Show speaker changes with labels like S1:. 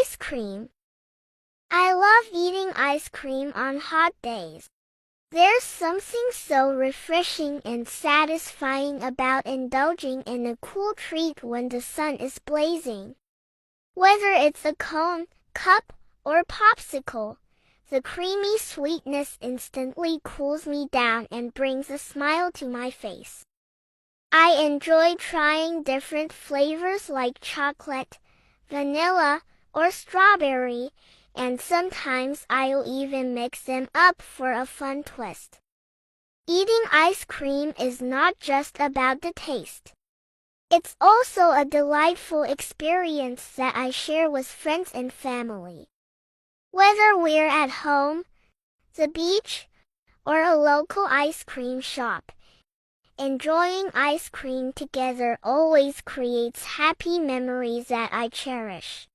S1: Ice cream. I love eating ice cream on hot days. There's something so refreshing and satisfying about indulging in a cool treat when the sun is blazing. Whether it's a cone, cup, or popsicle, the creamy sweetness instantly cools me down and brings a smile to my face. I enjoy trying different flavors like chocolate, vanilla, or strawberry, and sometimes I'll even mix them up for a fun twist. Eating ice cream is not just about the taste. It's also a delightful experience that I share with friends and family. Whether we're at home, the beach, or a local ice cream shop, enjoying ice cream together always creates happy memories that I cherish.